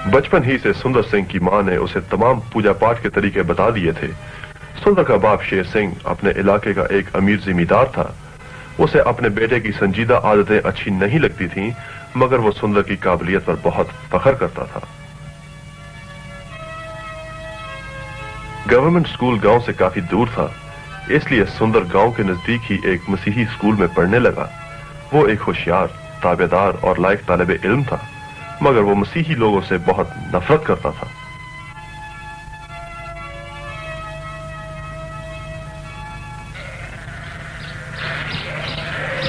बचपन ही से सुंदर सिंह की मां ने उसे तमाम पूजा पाठ के तरीके बता दिए थे। सुंदर का बाप शेर सिंह अपने इलाके का एक अमीर जिमीदार था। उसे अपने बेटे की संजीदा आदतें अच्छी नहीं लगती थीं, मगर वो सुंदर की काबिलियत पर बहुत फख्र करता था। गवर्नमेंट स्कूल गांव से काफी दूर था, इसलिए सुंदर गांव के नजदीक ही एक मसीही स्कूल में पढ़ने लगा। वो एक होशियार, ताबेदार और लायक तालिब इल्म था, मगर वो मसीही लोगों से बहुत नफरत करता था।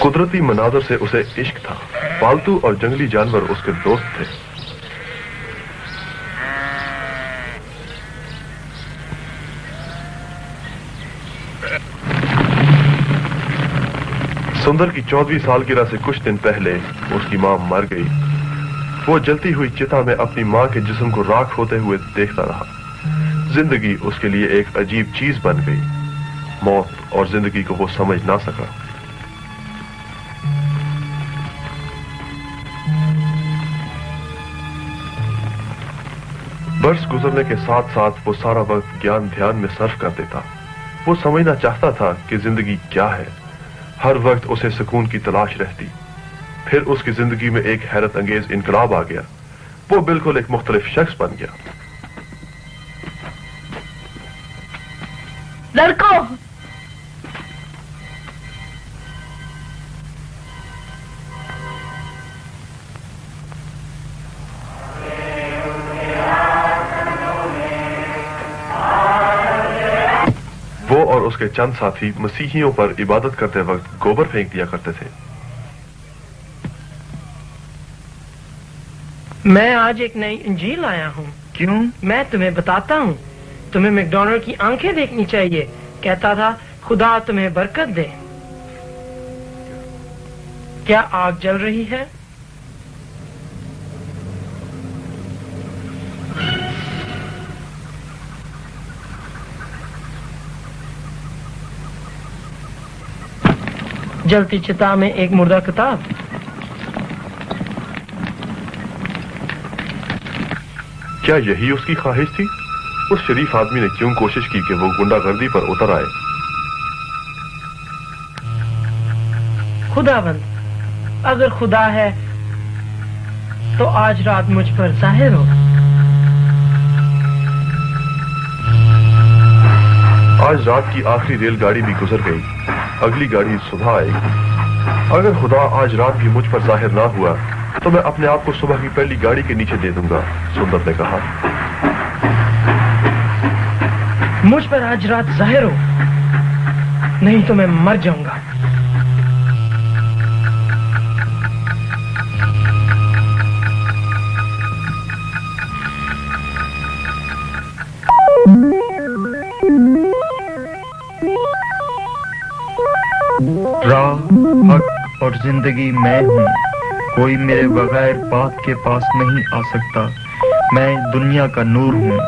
कुदरती मनाजर से उसे इश्क था। पालतू और जंगली जानवर उसके दोस्त थे। सुंदर की 14वीं सालगिरह से कुछ दिन पहले उसकी मां मर गई। वो जलती हुई चिता में अपनी मां के जिस्म को राख होते हुए देखता रहा। जिंदगी उसके लिए एक अजीब चीज बन गई। मौत और जिंदगी को वो समझ ना सका। बरस गुजरने के साथ साथ वो सारा वक्त ज्ञान ध्यान में सर्फ कर देता। वो समझना चाहता था कि जिंदगी क्या है। हर वक्त उसे सुकून की तलाश रहती। फिर उसकी जिंदगी में एक हैरत अंगेज इनकलाब आ गया। वो बिल्कुल एक मुख्तलिफ शख्स बन गया। लड़कों, वो और उसके चंद साथी मसीहियों पर इबादत करते वक्त गोबर फेंक दिया करते थे। मैं आज एक नई इंजील लाया हूँ। क्यों? मैं तुम्हें बताता हूँ। तुम्हें मैकडॉनल्ड की आंखें देखनी चाहिए। कहता था खुदा तुम्हें बरकत दे। क्या आग जल रही है? जलती चिता में एक मुर्दा किताब। क्या यही उसकी ख्वाहिश थी? उस शरीफ आदमी ने क्यों कोशिश की कि वो गुंडागर्दी पर उतर आए? खुदावंद, अगर खुदा है तो आज रात मुझ पर जाहिर हो। आज रात की आखिरी रेलगाड़ी भी गुजर गई। अगली गाड़ी सुबह आएगी। अगर खुदा आज भी मुझ पर जाहिर ना हुआ तो मैं अपने आप को सुबह की पहली गाड़ी के नीचे दे दूंगा, सुंदर ने कहा। मुझ पर आज रात जाहिर हो, नहीं तो मैं मर जाऊंगा। राह, हक और जिंदगी मैं हूँ। कोई मेरे बगैर बात के पास नहीं आ सकता। मैं दुनिया का नूर हूँ।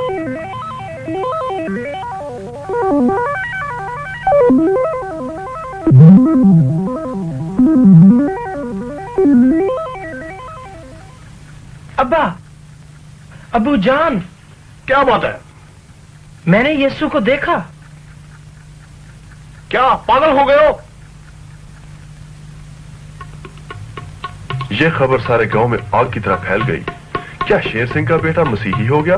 अब्बा, अबू जान। क्या बात है? मैंने यीशु को देखा। क्या पागल हो गए हो? यह खबर सारे गांव में आग की तरह फैल गई। क्या शेर सिंह का बेटा मसीही हो गया?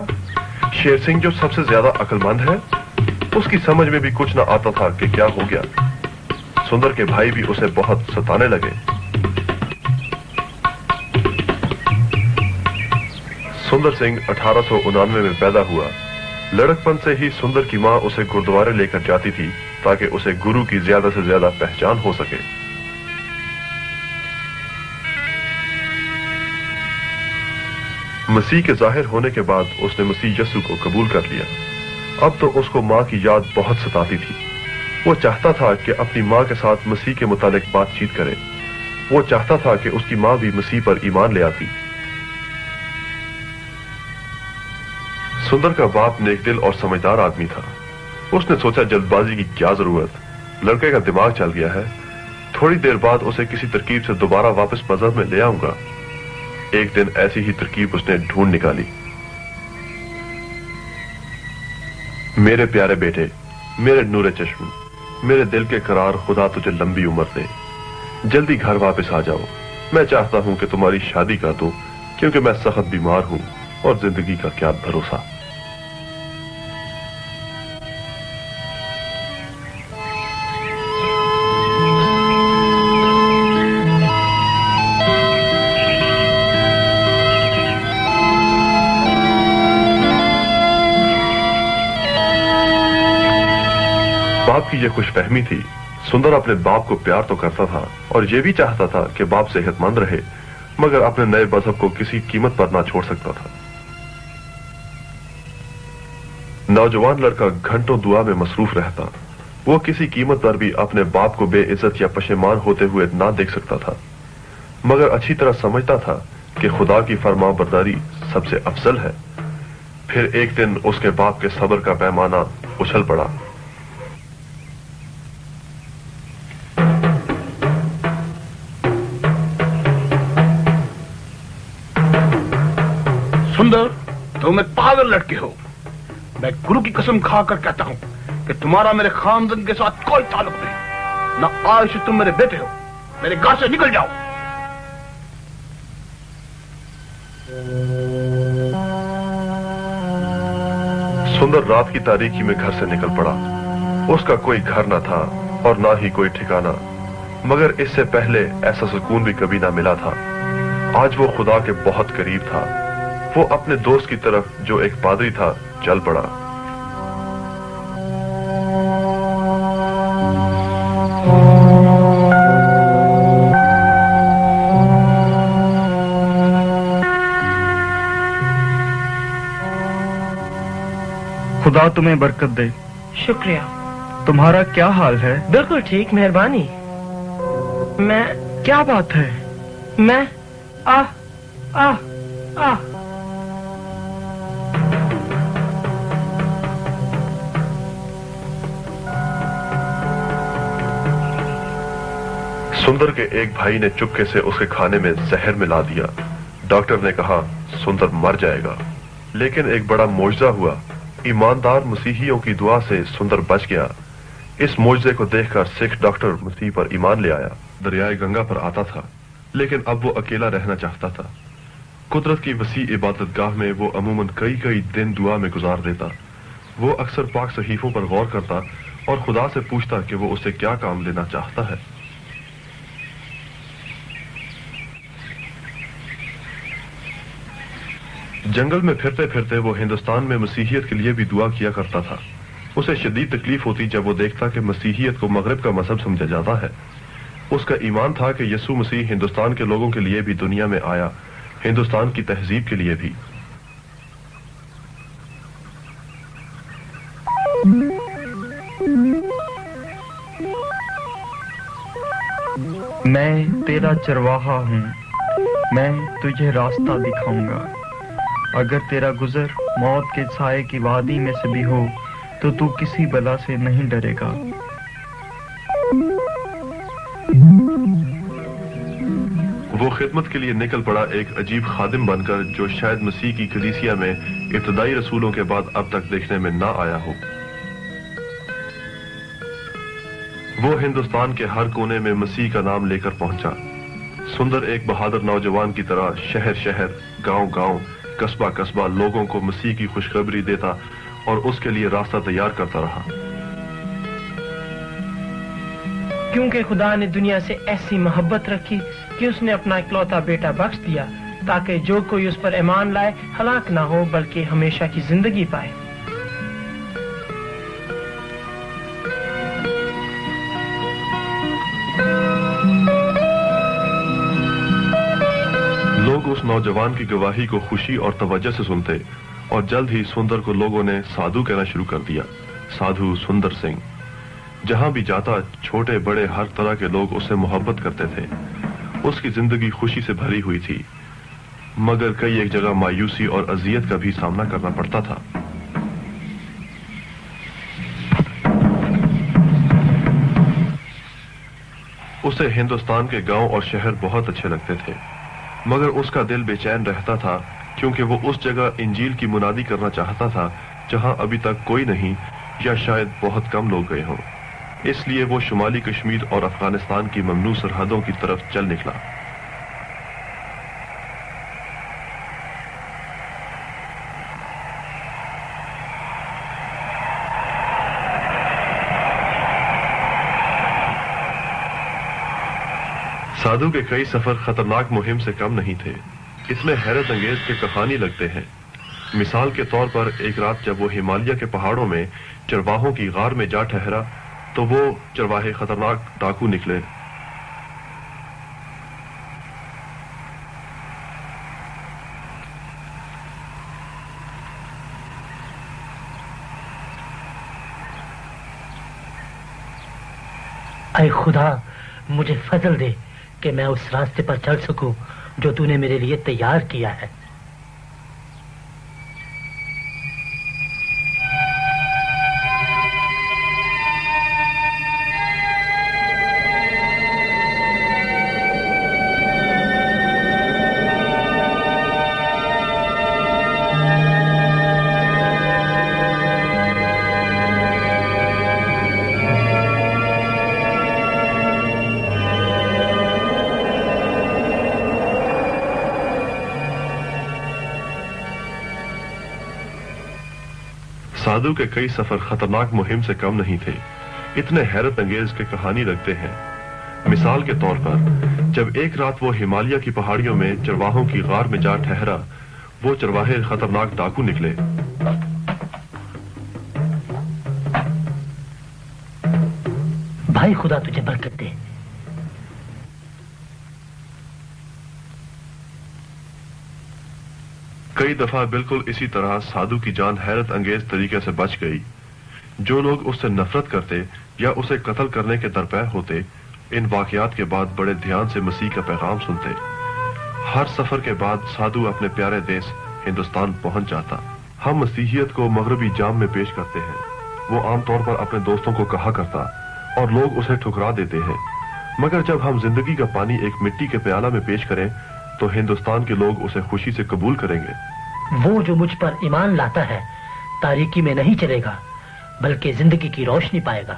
शेर सिंह जो सबसे ज्यादा अक्लमंद है, उसकी समझ में भी कुछ ना आता था कि क्या हो गया। सुंदर के भाई भी उसे बहुत सताने लगे। सुंदर सिंह 1899 में पैदा हुआ। लड़कपन से ही सुंदर की मां उसे गुरुद्वारे लेकर जाती थी ताकि उसे गुरु की ज्यादा से ज्यादा पहचान हो सके। मसीह के जाहिर होने के बाद उसने मसीह यस्सु को कबूल कर लिया। अब तो उसको मां की याद बहुत सताती थी। वो चाहता था कि अपनी मां के साथ मसीह के मुतालिक बातचीत करे। वो चाहता था कि उसकी मां भी मसीह पर ईमान ले आती। सुंदर का बाप नेकदिल और समझदार आदमी था। उसने सोचा जल्दबाजी की क्या जरूरत, लड़के का दिमाग चल गया है। थोड़ी देर बाद उसे किसी तरकीब से दोबारा वापस मजहब में ले आऊंगा। एक दिन ऐसी ही तरकीब उसने ढूंढ निकाली। मेरे प्यारे बेटे, मेरे नूरे चश्म, मेरे दिल के करार, खुदा तुझे लंबी उम्र दे। जल्दी घर वापस आ जाओ। मैं चाहता हूं कि तुम्हारी शादी कर दूं, क्योंकि मैं सख्त बीमार हूं और जिंदगी का क्या भरोसा। बाप की यह खुशफहमी थी। सुंदर अपने बाप को प्यार तो करता था और यह भी चाहता था कि बाप सेहतमंद रहे, मगर अपने नए मजहब को किसी कीमत पर ना छोड़ सकता था। नौजवान लड़का घंटों दुआ में मसरूफ रहता। वो किसी कीमत पर भी अपने बाप को बेइज्जत या पशेमान होते हुए ना देख सकता था, मगर अच्छी तरह समझता था कि खुदा की फरमाबरदारी सबसे अफजल है। फिर एक दिन उसके बाप के सब्र का पैमाना उछल पड़ा। सुंदर, तुम एक पागल लड़के हो। मैं गुरु की कसम खाकर कहता हूं कि तुम्हारा मेरे खानदान के साथ कोई ताल्लुक नहीं। ना आज से तुम मेरे बेटे हो। मेरे घर से निकल जाओ। सुंदर रात की तारीकी में घर से निकल पड़ा। उसका कोई घर न था और ना ही कोई ठिकाना, मगर इससे पहले ऐसा सुकून भी कभी ना मिला था। आज वो खुदा के बहुत करीब था। वो अपने दोस्त की तरफ, जो एक पादरी था, चल पड़ा। खुदा तुम्हें बरकत दे। शुक्रिया। तुम्हारा क्या हाल है? बिल्कुल ठीक, मेहरबानी। मैं क्या बात है? मैं आ आ आ सुंदर के एक भाई ने चुपके से उसके खाने में जहर मिला दिया। डॉक्टर ने कहा सुंदर मर जाएगा, लेकिन एक बड़ा मौजज़ा हुआ। ईमानदार मसीहियों की दुआ से सुंदर बच गया। इस मौजज़े को देखकर सिख डॉक्टर मसीह पर ईमान ले आया। दरियाए गंगा पर आता था, लेकिन अब वो अकेला रहना चाहता था। कुदरत की वसी इबादतगाह में वो अमूमन कई कई दिन दुआ में गुजार देता। वो अक्सर पाक सहीफों पर गौर करता और खुदा से पूछता कि वो उससे क्या काम लेना चाहता है। जंगल में फिरते फिरते वो हिंदुस्तान में मसीहियत के लिए भी दुआ किया करता था। उसे शदीद तकलीफ होती जब वो देखता कि मसीहियत को मगरिब का मजहब समझा जाता है। उसका ईमान था कि यसू मसीह हिंदुस्तान के लोगों के लिए भी दुनिया में आया, हिंदुस्तान की तहजीब के लिए भी। मैं तेरा चरवाहा हूँ, मैं तुझे रास्ता दिखाऊंगा। अगर तेरा गुजर मौत के साए की वादी में से भी हो तो तू किसी बला से नहीं डरेगा। वो खिदमत के लिए निकल पड़ा, एक अजीब खादिम बनकर, जो शायद मसीह की कलीसिया में इब्तदाई रसूलों के बाद अब तक देखने में ना आया हो। वो हिंदुस्तान के हर कोने में मसीह का नाम लेकर पहुंचा। सुंदर एक बहादुर नौजवान की तरह शहर शहर, गांव गांव, कस्बा कस्बा लोगों को मसीह की खुशखबरी देता और उसके लिए रास्ता तैयार करता रहा। क्योंकि खुदा ने दुनिया से ऐसी मोहब्बत रखी कि उसने अपना इकलौता बेटा बख्श दिया, ताकि जो कोई उस पर ईमान लाए हलाक ना हो बल्कि हमेशा की जिंदगी पाए। लोग उस नौजवान की गवाही को खुशी और तवज्जो से सुनते और जल्द ही सुंदर को लोगों ने साधु कहना शुरू कर दिया। साधु सुंदर सिंह। जहां भी जाता छोटे बड़े हर तरह के लोग उससे मोहब्बत करते थे। उसकी जिंदगी खुशी से भरी हुई थी, मगर कई एक जगह मायूसी और अजियत का भी सामना करना पड़ता था। उसे हिंदुस्तान के गांव और शहर बहुत अच्छे लगते थे, मगर उसका दिल बेचैन रहता था क्योंकि वो उस जगह इंजील की मुनादी करना चाहता था जहां अभी तक कोई नहीं या शायद बहुत कम लोग गए हों। इसलिए वो शुमाली कश्मीर और अफगानिस्तान की ममनू सरहदों की तरफ चल निकला। साधु के कई सफर खतरनाक मुहिम से कम नहीं थे, इतने हैरत अंगेज के कहानी लगते हैं। मिसाल के तौर पर एक रात जब वो हिमालय के पहाड़ों में चरवाहों की गार में जा ठहरा तो वो चरवाहे खतरनाक डाकू निकले। ऐ खुदा, मुझे फजल दे कि मैं उस रास्ते पर चल सकूं जो तूने मेरे लिए तैयार किया है। साधु के कई सफर खतरनाक मुहिम से कम नहीं थे, इतने हैरत अंगेज के कहानी लगते हैं। मिसाल के तौर पर जब एक रात वो हिमालय की पहाड़ियों में चरवाहों की गार में जा ठहरा, वो चरवाहे खतरनाक डाकू निकले। भाई खुदा तुझे बरकत दे। कई दफा बिल्कुल इसी तरह साधु की जान हैरत अंगेज तरीके से बच गई। जो लोग उससे नफरत करते या उसे कत्ल करने के दरपे होते, इन वाकयात के बाद बड़े ध्यान से मसीह का पैगाम सुनते। हर सफर के बाद साधु अपने प्यारे देश हिंदुस्तान पहुंच जाता। हम मसीहियत को मगरबी जाम में पेश करते हैं, वो आमतौर पर अपने दोस्तों को कहा करता और लोग उसे ठुकरा देते हैं। मगर जब हम जिंदगी का पानी एक मिट्टी के प्याला में पेश करें तो हिंदुस्तान के लोग उसे खुशी से कबूल करेंगे। वो जो मुझ पर ईमान लाता है तारीकी में नहीं चलेगा बल्कि जिंदगी की रोशनी पाएगा।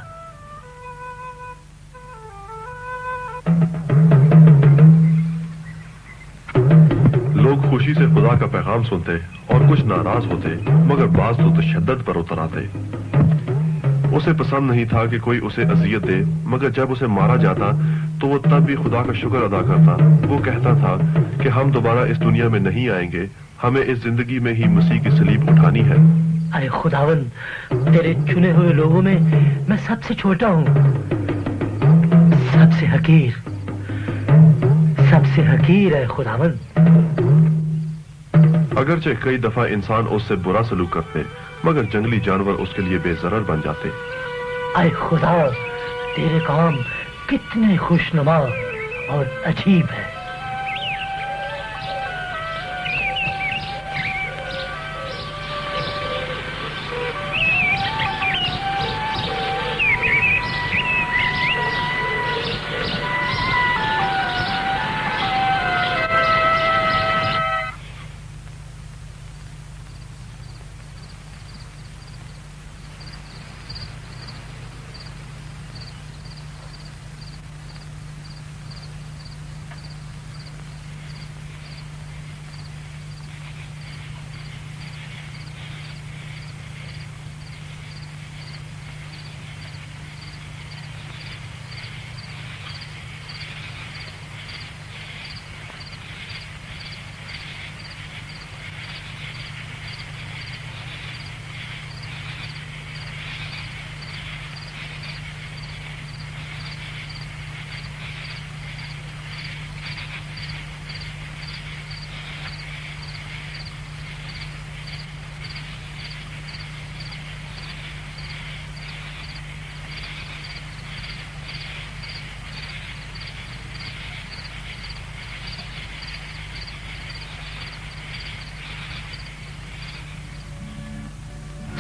लोग खुशी से खुदा का पैगाम सुनते और कुछ नाराज होते, मगर बाज तो तशद्दुद पर उतर आते। उसे पसंद नहीं था कि कोई उसे अजियत दे, मगर जब उसे मारा जाता तो वो तब भी खुदा का शुक्र अदा करता। वो कहता था कि हम दोबारा इस दुनिया में नहीं आएंगे, हमें इस जिंदगी में ही मसीह की सलीब उठानी है। अरे खुदावन, तेरे चुने हुए लोगों में मैं सबसे छोटा हूँ, सबसे हकीर है खुदावन। अगरचे कई दफा इंसान उससे बुरा सलूक करते, मगर जंगली जानवर उसके लिए बेजरर बन जाते। अरे खुदा, तेरे काम कितने खुशनुमा और अजीब है।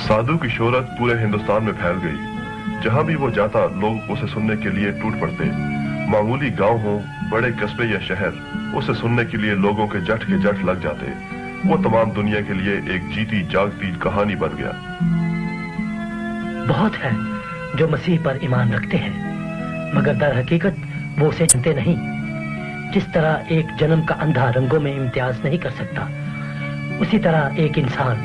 साधु की शोहरत पूरे हिंदुस्तान में फैल गई। जहां भी वो जाता लोग उसे सुनने के लिए टूट पड़ते। मामूली गांव हो, बड़े कस्बे या शहर, उसे सुनने के लिए लोगों के जट लग जाते। वो तमाम दुनिया के लिए एक जीती जागती कहानी बन गया। बहुत है जो मसीह पर ईमान रखते हैं, मगर दर हकीकत वो उसे जानते नहीं। जिस तरह एक जन्म का अंधा रंगों में इम्तियाज नहीं कर सकता, उसी तरह एक इंसान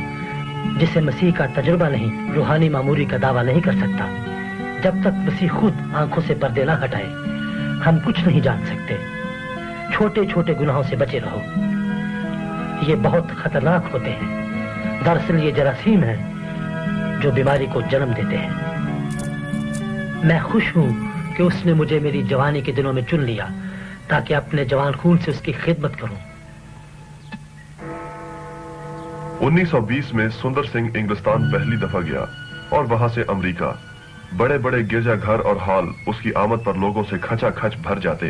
जिसे मसीह का तजुर्बा नहीं, रूहानी मामूरी का दावा नहीं कर सकता। जब तक मसीह खुद आंखों से पर्दे ना हटाए, हम कुछ नहीं जान सकते। छोटे छोटे गुनाहों से बचे रहो, ये बहुत खतरनाक होते हैं। दरअसल ये जरासीम हैं जो बीमारी को जन्म देते हैं। मैं खुश हूं कि उसने मुझे मेरी जवानी के दिनों में चुन लिया, ताकि अपने जवान खून से उसकी खिदमत करूं। 1920 में सुंदर सिंह इंग्लिस्तान पहली दफा गया और वहां से अमेरिका। बड़े बड़े गिरजाघर और हॉल उसकी आमद पर लोगों से खचाखच भर जाते।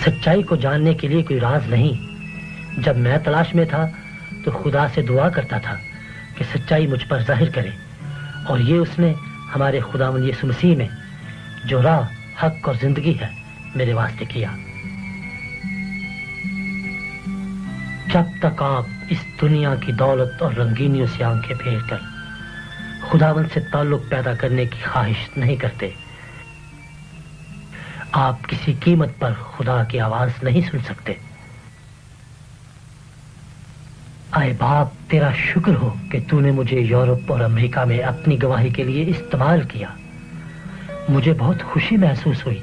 सच्चाई को जानने के लिए कोई राज नहीं। जब मैं तलाश में था तो खुदा से दुआ करता था कि सच्चाई मुझ पर जाहिर करे, और ये उसने हमारे खुदावंद यीशु मसीह में, जो राह, हक और जिंदगी है, मेरे वास्ते किया। जब तक आप इस दुनिया की दौलत और रंगीनियों से आंखें फेर कर खुदावंद से ताल्लुक पैदा करने की ख्वाहिश नहीं करते, आप किसी कीमत पर खुदा की आवाज नहीं सुन सकते। आए बाप, तेरा शुक्र हो कि तूने मुझे यूरोप और अमेरिका में अपनी गवाही के लिए इस्तेमाल किया। मुझे बहुत खुशी महसूस हुई,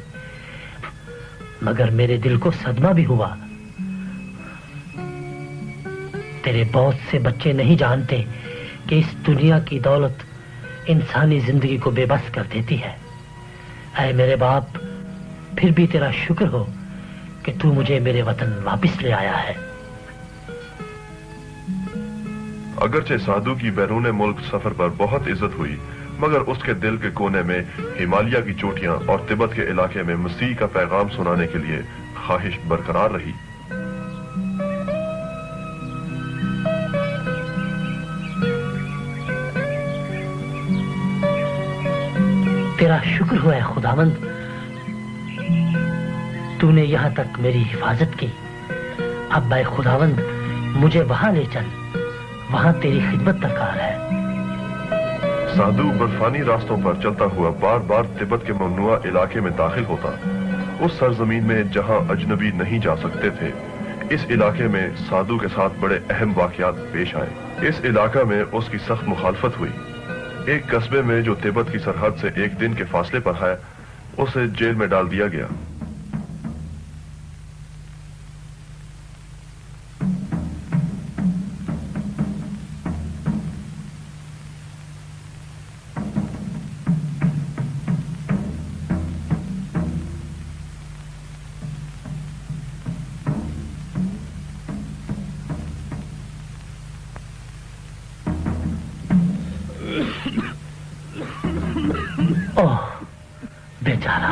मगर मेरे दिल को सदमा भी हुआ। तेरे बहुत से बच्चे नहीं जानते कि इस दुनिया की दौलत इंसानी जिंदगी को बेबस कर देती है। ऐ मेरे बाप, फिर भी तेरा शुक्र हो कि तू मुझे मेरे वतन वापस ले आया है। अगरचे साधु की बैरून मुल्क सफर पर बहुत इज्जत हुई, मगर उसके दिल के कोने में हिमालय की चोटियां और तिब्बत के इलाके में मसीह का पैगाम सुनाने के लिए ख्वाहिश बरकरार रही। तेरा शुक्र हुआ है खुदावंद, तूने यहां तक मेरी हिफाजत की। अब भाई खुदावंद, मुझे वहां ले चल, वहां तेरी खिदमत दरकार है। साधु बर्फानी रास्तों पर चलता हुआ बार बार तिब्बत के ममनुआ इलाके में दाखिल होता, उस सरजमीन में जहां अजनबी नहीं जा सकते थे। इस इलाके में साधु के साथ बड़े अहम वाकयात पेश आए। इस इलाका में उसकी सख्त मुखालफत हुई। एक कस्बे में जो तिब्बत की सरहद से एक दिन के फासले पर है, उसे जेल में डाल दिया गया। ओह बेचारा,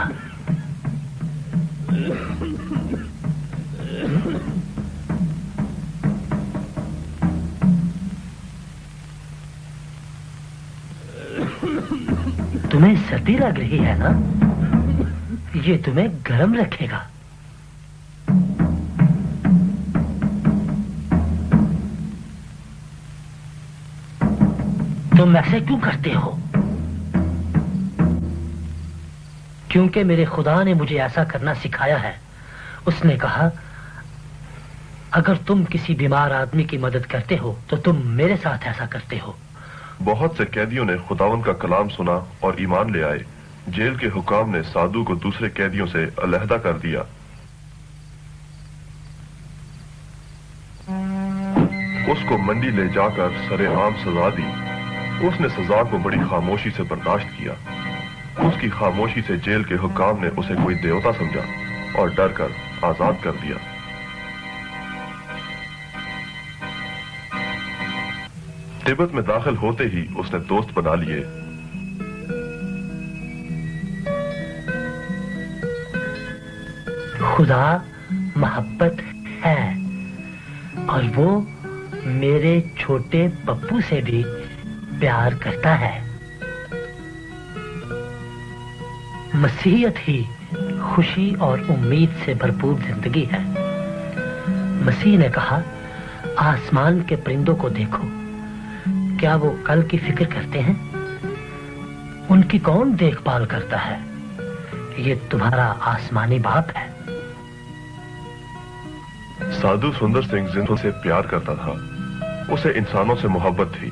तुम्हें सर्दी लग रही है ना? ये तुम्हें गर्म रखेगा। तुम ऐसे क्यों करते हो? क्योंकि मेरे खुदा ने मुझे ऐसा करना सिखाया है। उसने कहा, अगर तुम किसी बीमार आदमी की मदद करते हो तो तुम मेरे साथ ऐसा करते हो। बहुत से कैदियों ने खुदावन का कलाम सुना और ईमान ले आए। जेल के हुकाम ने साधु को दूसरे कैदियों से अलहदा कर दिया। उसको मंडी ले जाकर सरेआम सजा दी। उसने सजा को बड़ी खामोशी से बर्दाश्त किया। उसकी खामोशी से जेल के हुकाम ने उसे कोई देवता समझा और डर कर आजाद कर दिया। तिब्बत में दाखिल होते ही उसने दोस्त बना लिए। खुदा मोहब्बत है और वो मेरे छोटे पप्पू से भी प्यार करता है। मसीहत ही खुशी और उम्मीद से भरपूर जिंदगी है। मसीह ने कहा, आसमान के परिंदों को देखो, क्या वो कल की फिक्र करते हैं? उनकी कौन देखभाल करता है? ये तुम्हारा आसमानी बाप है। साधु सुंदर सिंह जिंदगी से प्यार करता था। उसे इंसानों से मोहब्बत थी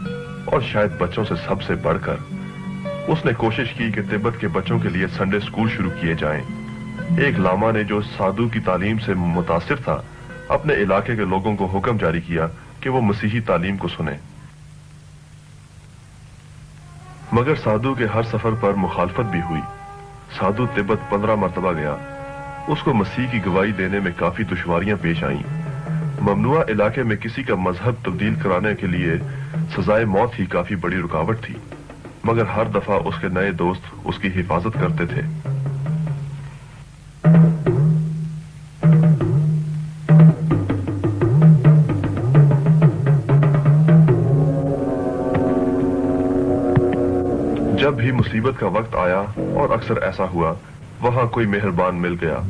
और शायद बच्चों से सबसे बढ़कर उसने कोशिश की कि तिब्बत के बच्चों के लिए संडे स्कूल शुरू किए जाएं। एक लामा ने जो साधु की तालीम से मुतासिर था, अपने इलाके के लोगों को हुक्म जारी किया कि वो मसीही तालीम को सुने। मगर साधु के हर सफर पर मुखालफत भी हुई। साधु तिब्बत 15 मरतबा गया। उसको मसीह की गवाही देने में काफी दुश्वारियां पेश आईं। ममनुआ इलाके में किसी का मजहब तब्दील कराने के लिए सजाए मौत ही काफी बड़ी रुकावट थी, मगर हर दफा उसके नए दोस्त उसकी हिफाजत करते थे। जब भी मुसीबत का वक्त आया, और अक्सर ऐसा हुआ, वहां कोई मेहरबान मिल गया,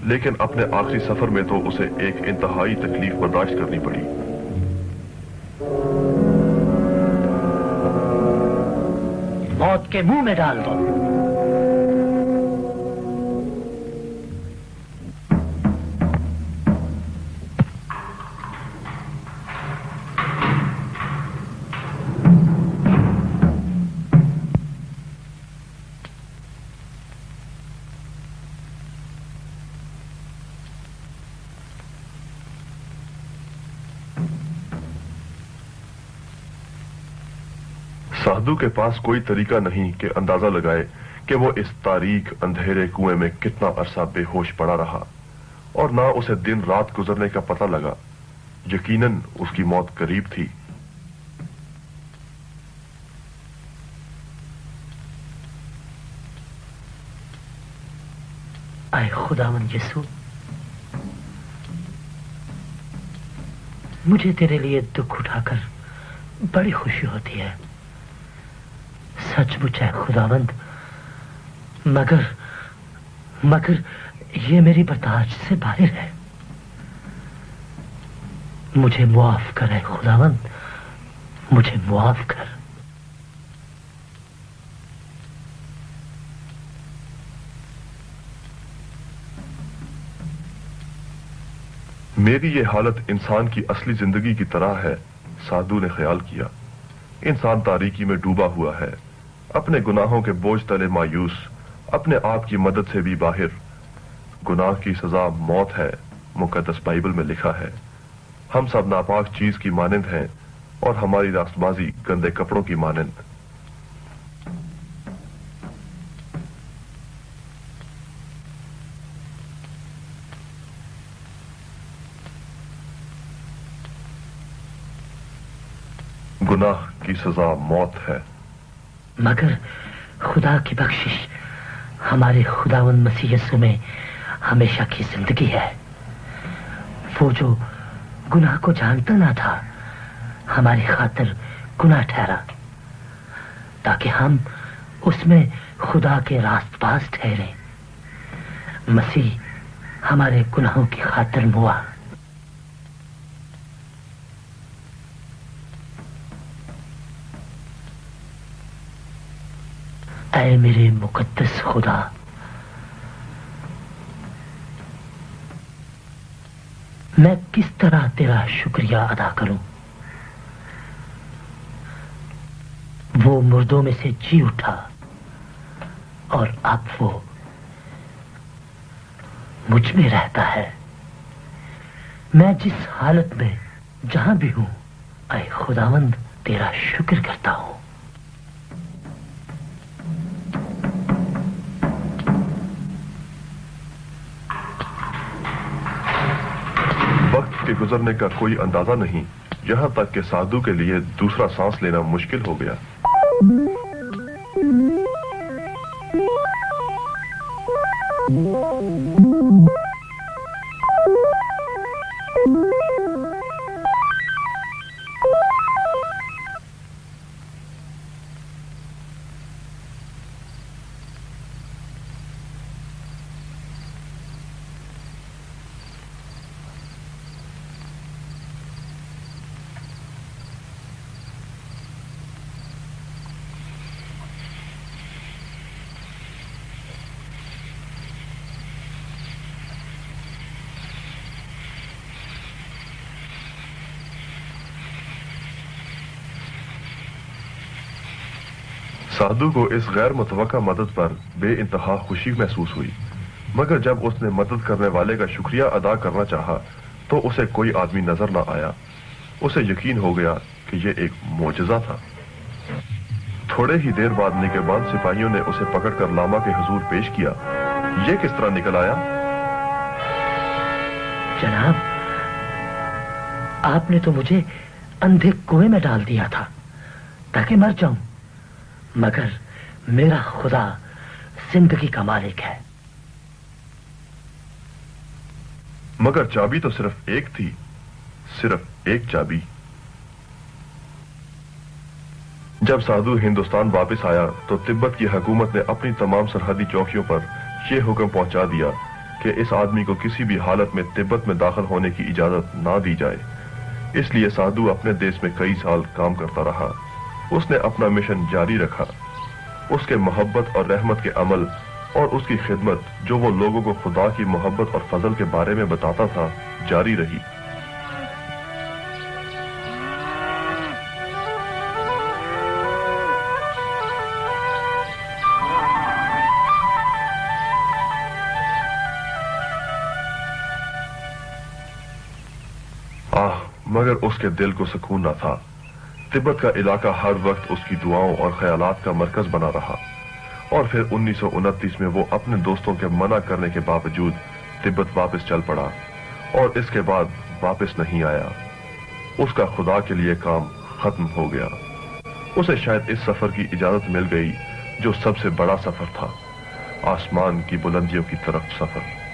लेकिन अपने आखिरी सफर में तो उसे एक इंतहाई तकलीफ बर्दाश्त करनी पड़ी। मौत के मुंह में डाल दो। साधु के पास कोई तरीका नहीं कि अंदाजा लगाए कि वो इस तारीक अंधेरे कुएं में कितना अरसा बेहोश पड़ा रहा, और ना उसे दिन रात गुजरने का पता लगा। यकीनन उसकी मौत करीब थी। आए खुदावन यीशु, मुझे तेरे लिए दुख उठाकर बड़ी खुशी होती है। सचमुच है खुदावंद, मगर ये मेरी बर्दाश्त से बाहर है। मुझे मुआफ कर है खुदावंद, मुझे मुआफ कर। मेरी ये हालत इंसान की असली जिंदगी की तरह है, साधु ने ख्याल किया। इंसान तारीकी में डूबा हुआ है, अपने गुनाहों के बोझ तले मायूस, अपने आप की मदद से भी बाहर। गुनाह की सजा मौत है, मुकद्दस बाइबल में लिखा है। हम सब नापाक चीज की मानंद हैं और हमारी रास्तबाजी गंदे कपड़ों की मानंद। गुनाह की सजा मौत है, मगर खुदा की बख्शिश हमारे खुदावंद मसीह यीशु में हमेशा की जिंदगी है। वो जो गुनाह को जानता ना था, हमारी खातिर गुनाह ठहरा, ताकि हम उसमें खुदा के रास्तबाज ठहरे। मसीह हमारे गुनाहों की खातिर मुआ। ऐ मेरे मुकद्दस खुदा, मैं किस तरह तेरा शुक्रिया अदा करूं। वो मुर्दों में से जी उठा और अब वो मुझ में रहता है। मैं जिस हालत में जहां भी हूं, ऐ खुदावंद तेरा शुक्र करता हूं। वक्त के गुजरने का कोई अंदाजा नहीं, यहां तक कि साधु के लिए दूसरा सांस लेना मुश्किल हो गया। साधु को इस गैर मुतवक्का मदद पर बेइंतहा खुशी महसूस हुई, मगर जब उसने मदद करने वाले का शुक्रिया अदा करना चाहा तो उसे कोई आदमी नजर न आया। उसे यकीन हो गया कि यह एक मोजज़ा था। थोड़े ही देर बाद निगहबान सिपाहियों ने उसे पकड़कर लामा के हुजूर पेश किया। यह किस तरह निकल आया? जनाब, आपने तो मुझे अंधे कुएं में डाल दिया था ताकि मर जाऊं, मगर मेरा खुदा जिंदगी का मालिक है। मगर चाबी तो सिर्फ एक थी, सिर्फ एक चाबी। जब साधु हिंदुस्तान वापस आया तो तिब्बत की हुकूमत ने अपनी तमाम सरहदी चौकियों पर यह हुक्म पहुंचा दिया कि इस आदमी को किसी भी हालत में तिब्बत में दाखिल होने की इजाजत ना दी जाए। इसलिए साधु अपने देश में कई साल काम करता रहा। उसने अपना मिशन जारी रखा। उसके मोहब्बत और रहमत के अमल और उसकी खिदमत, जो वो लोगों को खुदा की मोहब्बत और फजल के बारे में बताता था, जारी रही। मगर उसके दिल को सुकून न था। तिब्बत का इलाका हर वक्त उसकी दुआओं और ख्यालात का मरकज बना रहा। और फिर 1929 में वो अपने दोस्तों के मना करने के बावजूद तिब्बत वापस चल पड़ा और इसके बाद वापस नहीं आया। उसका खुदा के लिए काम खत्म हो गया। उसे शायद इस सफर की इजाजत मिल गई जो सबसे बड़ा सफर था, आसमान की बुलंदियों की तरफ सफर।